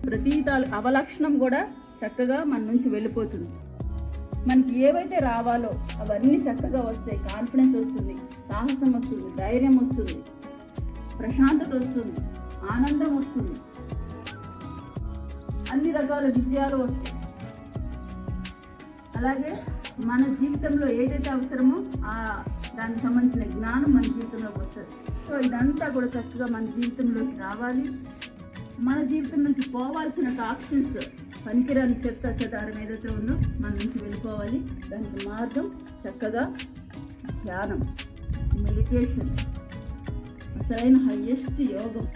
ప్రతి అవలక్షణం కూడా చక్కగా మన నుంచి వెళ్ళిపోతుంది. మనకి ఏవైతే రావాలో అవన్నీ చక్కగా వస్తాయి. కాన్ఫిడెన్స్ వస్తుంది, సాహసం వస్తుంది, ధైర్యం వస్తుంది, ప్రశాంతత వస్తుంది, ఆనందం వస్తుంది, అన్ని రకాల విజయాలు వస్తాయి. అలాగే మన జీవితంలో ఏదైతే అవసరమో దానికి సంబంధించిన జ్ఞానం మన జీవితంలోకి వస్తుంది. సో ఇదంతా కూడా చక్కగా మన జీవితంలోకి రావాలి. మన జీవితం నుంచి పోవాల్సిన టాక్సిన్స్, పనికిరాని చెదారం ఏదైతే ఉందో మన నుంచి వెళ్ళిపోవాలి. దానికి మార్గం చక్కగా ధ్యానం, మెడిటేషన్, అసలైన హైయెస్ట్ యోగం.